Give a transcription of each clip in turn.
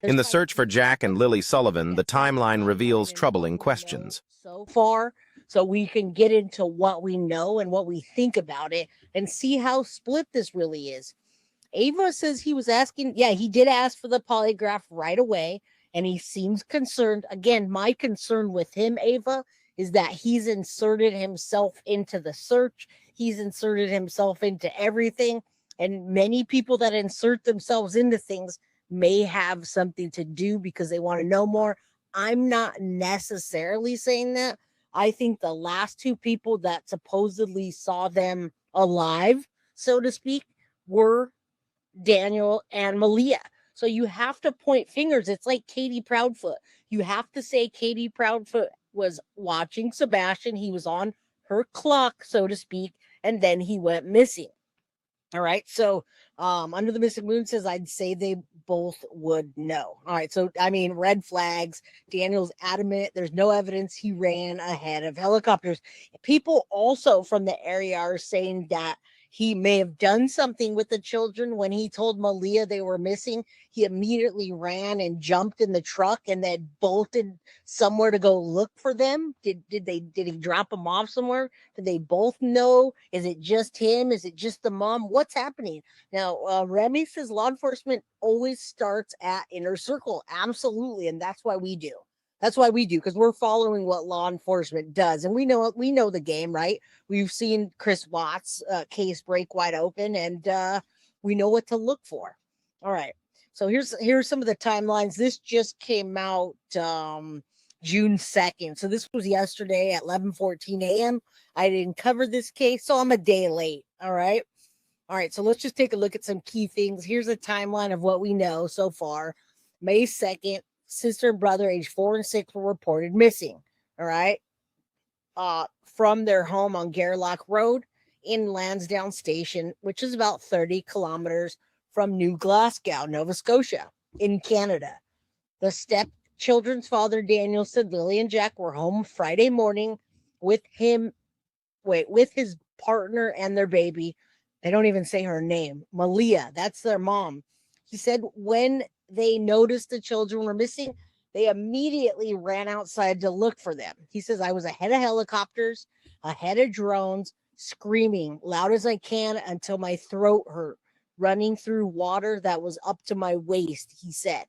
In the search for Jack and Lilly Sullivan, the timeline reveals troubling questions. So far, so we can get into what we know and what we think about it and see how split this really is. Ava says he was asking, yeah, he did ask for the polygraph right away, and he seems concerned. Again, my concern with him, Ava, is that he's inserted himself into the search. He's inserted himself into everything. And many people that insert themselves into things may have something to do because they want to know more. I'm not necessarily saying that. I think the last two people that supposedly saw them alive, so to speak, were Daniel and Malia. So you have to point fingers. It's like Katie Proudfoot. You have to say Katie Proudfoot was watching Sebastian. He was on her clock, so to speak, and then he went missing. All right. So Under the Missing Moon says I'd say they both would know. All right. So I mean, red flags. Daniel's adamant there's no evidence he ran ahead of helicopters. People also from the area are saying that he may have done something with the children. When he told Malia they were missing, he immediately ran and jumped in the truck and then bolted somewhere to go look for them. Did he drop them off somewhere? Did they both know? Is it just him? Is it just the mom? What's happening? Now, Remy says law enforcement always starts at inner circle. Absolutely. And that's why we do. That's why we do, because we're following what law enforcement does. And we know the game, right? We've seen Chris Watts' case break wide open, and we know what to look for. All right. So here's some of the timelines. This just came out June 2nd. So this was yesterday at 11:14 a.m. I didn't cover this case, so I'm a day late. All right. All right. So let's just take a look at some key things. Here's a timeline of what we know so far. May 2nd, sister and brother aged 4 and 6 were reported missing. All right. From their home on Gairloch Road in Lansdowne Station, which is about 30 kilometers from New Glasgow, Nova Scotia, in Canada. The stepchildren's father, Daniel, said Lilly and Jack were home Friday morning with his partner and their baby. They don't even say her name. Malia, that's their mom. He said when they noticed the children were missing, they immediately ran outside to look for them. He says, I was ahead of helicopters, ahead of drones, screaming loud as I can until my throat hurt, running through water that was up to my waist, he said.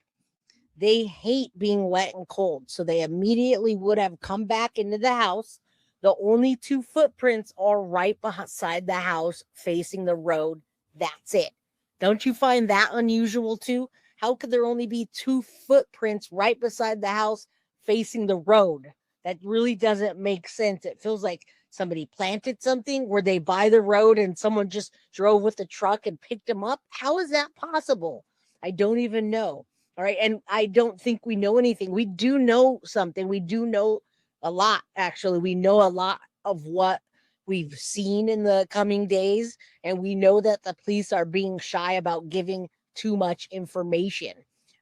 They hate being wet and cold, so they immediately would have come back into the house. The only 2 footprints are right beside the house facing the road. That's it. Don't you find that unusual too? How could there only be 2 footprints right beside the house facing the road? That really doesn't make sense. It feels like somebody planted something. Were they by the road and someone just drove with the truck and picked them up? How is that possible? I don't even know. All right. And I don't think we know anything. We do know something. We do know a lot, actually. We know a lot of what we've seen in the coming days. And we know that the police are being shy about giving too much information.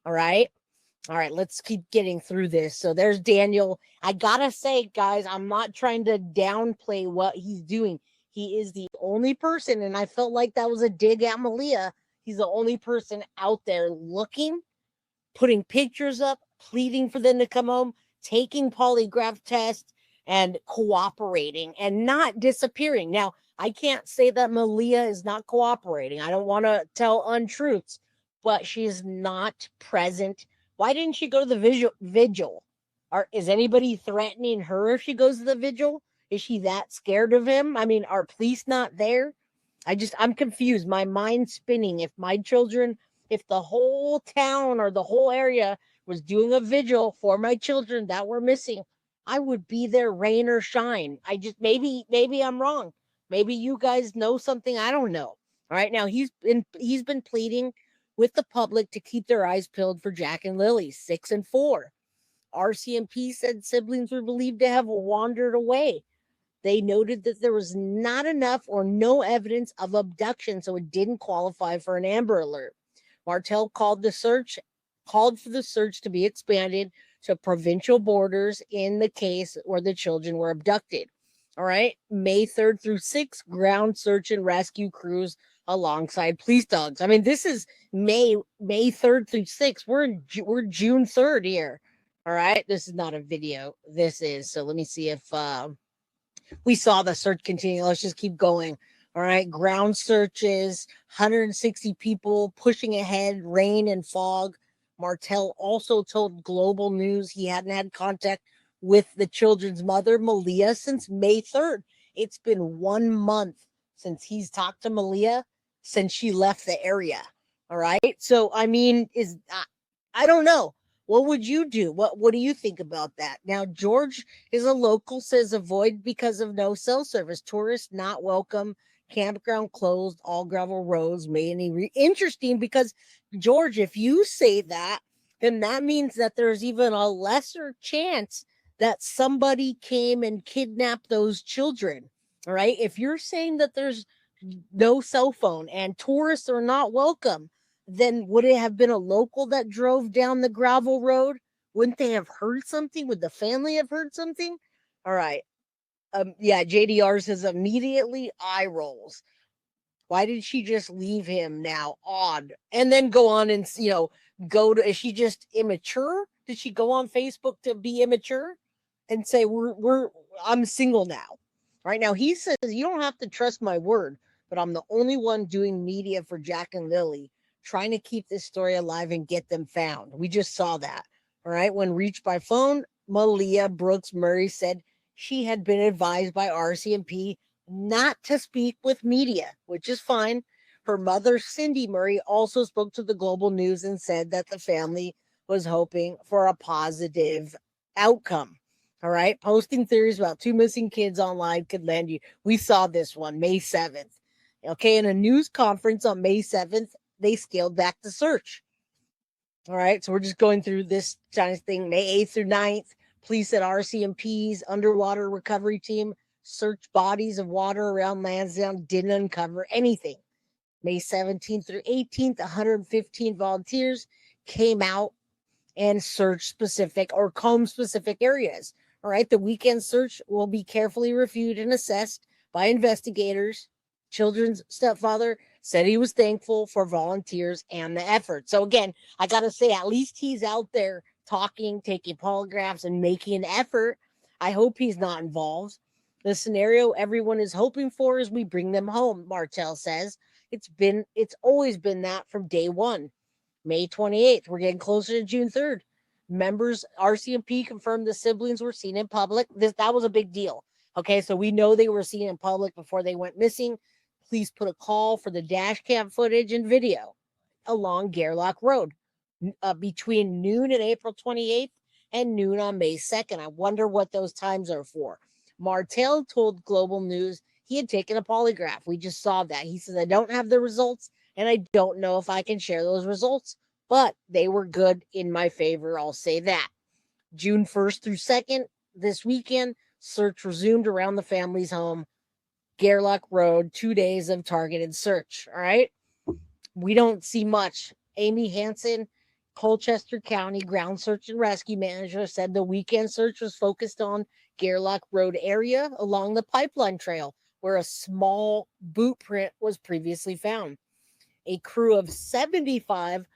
All right. All right, let's keep getting through this. So there's Daniel. I gotta say, guys, I'm not trying to downplay what he's doing. He is the only person, and I felt like that was a dig at Malia. He's the only person out there looking, putting pictures up, pleading for them to come home, taking polygraph tests, and cooperating and not disappearing. Now, I can't say that Malia is not cooperating. I don't want to tell untruths, but she's not present. Why didn't she go to the vigil? Is anybody threatening her if she goes to the vigil? Is she that scared of him? I mean, are police not there? I'm confused. My mind's spinning. If the whole town or the whole area was doing a vigil for my children that were missing, I would be there rain or shine. Maybe I'm wrong. Maybe you guys know something I don't know. All right. Now he's been pleading with the public to keep their eyes peeled for Jack and Lilly, 6 and 4. RCMP said siblings were believed to have wandered away. They noted that there was not enough or no evidence of abduction, so it didn't qualify for an Amber Alert. Martel called for the search to be expanded to provincial borders in the case where the children were abducted. All right. May 3rd through 6th, ground search and rescue crews alongside police dogs. I mean, this is May 3rd through 6th. We're June 3rd here. All right. This is not a video. This is. So let me see if we saw the search continue. Let's just keep going. All right. Ground searches, 160 people pushing ahead, rain and fog. Martel also told Global News he hadn't had contact with the children's mother, Malia, since May 3rd. It's been 1 month since he's talked to Malia since she left the area. All right. So, I mean, I don't know. What would you do? What do you think about that? Now, George is a local, says avoid because of no cell service. Tourists not welcome. Campground closed. All gravel roads. Interesting because, George, if you say that, then that means that there's even a lesser chance that somebody came and kidnapped those children. All right. If you're saying that there's no cell phone and tourists are not welcome, then would it have been a local that drove down the gravel road? Wouldn't they have heard something? Would the family have heard something? All right. Yeah, JDR says immediately eye rolls. Why did she just leave him now? Odd. And then go on and, go to, is she just immature? Did she go on Facebook to be immature and say, I'm single now? Right now, he says, you don't have to trust my word, but I'm the only one doing media for Jack and Lilly, trying to keep this story alive and get them found. We just saw that. All right. When reached by phone, Malia Brooks Murray said she had been advised by RCMP not to speak with media, which is fine. Her mother, Cindy Murray, also spoke to the Global News and said that the family was hoping for a positive outcome. All right. Posting theories about 2 missing kids online could land you. We saw this one, May 7th. Okay. In a news conference on May 7th, they scaled back the search. All right. So we're just going through this kind of thing. May 8th through 9th, police at RCMP's underwater recovery team searched bodies of water around Lansdowne, didn't uncover anything. May 17th through 18th, 115 volunteers came out and searched combed specific areas. All right. The weekend search will be carefully reviewed and assessed by investigators. Children's stepfather said he was thankful for volunteers and the effort. So again, I got to say, at least he's out there talking, taking polygraphs and making an effort. I hope he's not involved. The scenario everyone is hoping for is we bring them home, Martel says. It's always been that from day one. May 28th, we're getting closer to June 3rd. Members, RCMP confirmed the siblings were seen in public. That was a big deal. Okay, so we know they were seen in public before they went missing. Please put a call for the dash cam footage and video along Gerlach Road between noon and April 28th and noon on May 2nd. I wonder what those times are for. Martel told Global News he had taken a polygraph. We just saw that. He says, I don't have the results, and I don't know if I can share those results, but they were good in my favor. I'll say that. June 1st through 2nd, this weekend, search resumed around the family's home, Gerlach Road, 2 days of targeted search. All right. We don't see much. Amy Hansen, Colchester County Ground Search and Rescue Manager, said the weekend search was focused on Gerlach Road area along the pipeline trail, where a small boot print was previously found. A crew of 75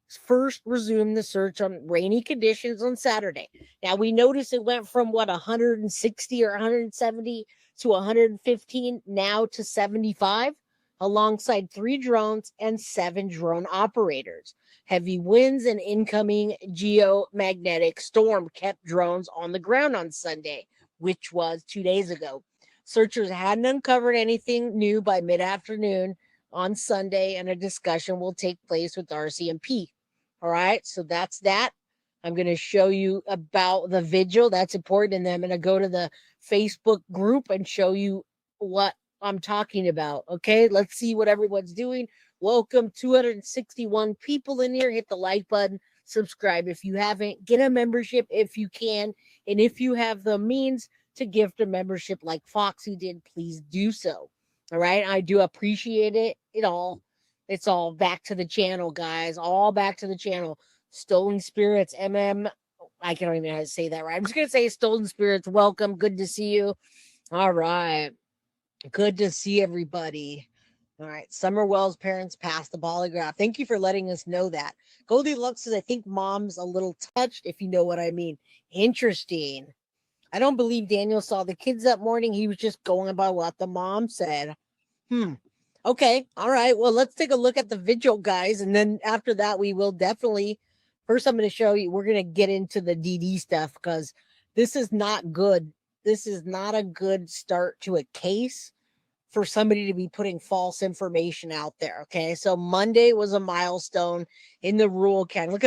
first resumed the search on rainy conditions on Saturday. Now, we noticed it went from 160 or 170 to 115, now to 75, alongside 3 drones and 7 drone operators. Heavy winds and incoming geomagnetic storm kept drones on the ground on Sunday, which was 2 days ago. Searchers hadn't uncovered anything new by mid-afternoon on Sunday, and a discussion will take place with RCMP. All right, so that's that. I'm going to show you about the vigil. That's important. And then I'm going to go to the Facebook group and show you what I'm talking about. Okay, let's see what everyone's doing. Welcome, 261 people in here. Hit the like button. Subscribe if you haven't. Get a membership if you can. And if you have the means to gift a membership like Foxy did, please do so. All right, I do appreciate it. It's all back to the channel, guys. All back to the channel. Stolen Spirits, I can't even know how to say that right. I'm just going to say Stolen Spirits, welcome. Good to see you. All right. Good to see everybody. All right. Summer Wells' parents passed the polygraph. Thank you for letting us know that. Goldilocks says, I think mom's a little touched, if you know what I mean. Interesting. I don't believe Daniel saw the kids that morning. He was just going by what the mom said. Okay. All right. Well, let's take a look at the vigil, guys. And then after that, we will definitely. First, I'm going to show you, we're going to get into the DD stuff because this is not good. This is not a good start to a case for somebody to be putting false information out there. Okay. So Monday was a milestone in the rural county.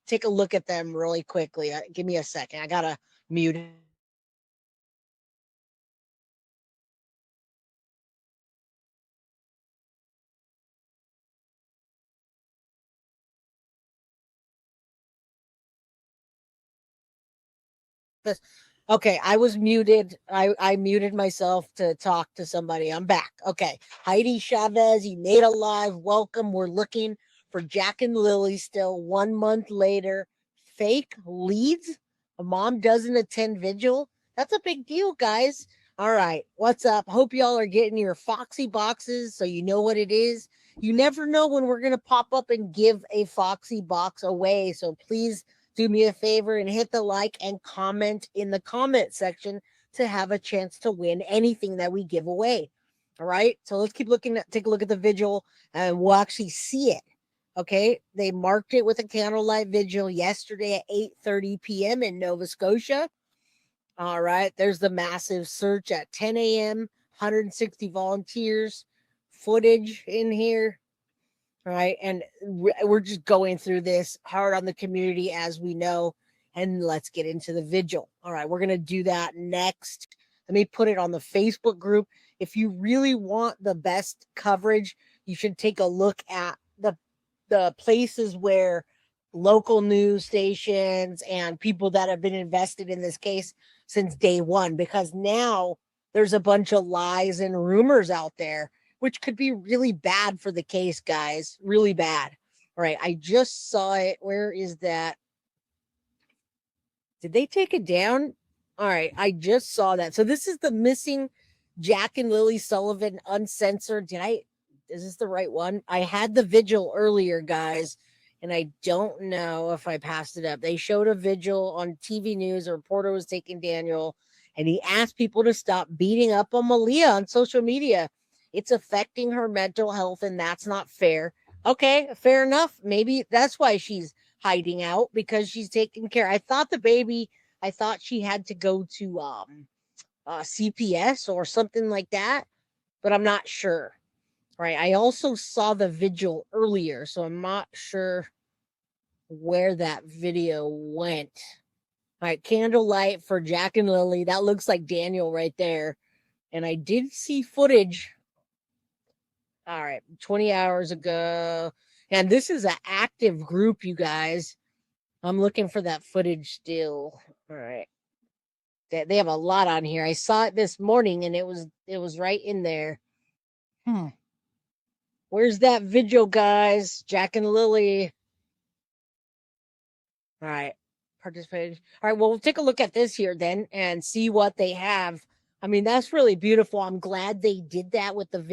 Take a look at them really quickly. Give me a second. I got to mute it. Okay, I was muted. I muted myself to talk to somebody. I'm back. Okay. Heidi Chavez, you made a live. Welcome. We're looking for Jack and Lilly still 1 month later. Fake leads. A mom doesn't attend vigil. That's a big deal, guys. All right. What's up? Hope y'all are getting your Foxy boxes so you know what it is. You never know when we're going to pop up and give a Foxy box away. So please do me a favor and hit the like and comment in the comment section to have a chance to win anything that we give away. All right. So let's take a look at the vigil and we'll actually see it. Okay. They marked it with a candlelight vigil yesterday at 8:30 p.m. in Nova Scotia. All right. There's the massive search at 10 a.m. 160 volunteers. Footage in here. Right. And we're just going through this hard on the community, as we know. And let's get into the vigil. All right. We're going to do that next. Let me put it on the Facebook group. If you really want the best coverage, you should take a look at the places where local news stations and people that have been invested in this case since day one, because now there's a bunch of lies and rumors out there which could be really bad for the case, guys. Really bad. All right. I just saw it. Where is that? Did they take it down? All right. I just saw that. So this is the missing Jack and Lilly Sullivan uncensored. Is this the right one? I had the vigil earlier, guys, and I don't know if I passed it up. They showed a vigil on TV news. A reporter was taking Daniel, and he asked people to stop beating up on Malia on social media. It's affecting her mental health, and that's not fair. Okay, fair enough. Maybe that's why she's hiding out, because she's taking care. I thought she had to go to CPS or something like that, but I'm not sure. Right. I also saw the vigil earlier, so I'm not sure where that video went. All right, candlelight for Jack and Lilly. That looks like Daniel right there. And I did see footage. All right, 20 hours ago. And this is an active group, you guys. I'm looking for that footage still. All right. They have a lot on here. I saw it this morning and it was right in there. Where's that vigil, guys? Jack and Lilly. All right. Participated. All right. Well, we'll take a look at this here then and see what they have. I mean, that's really beautiful. I'm glad they did that with the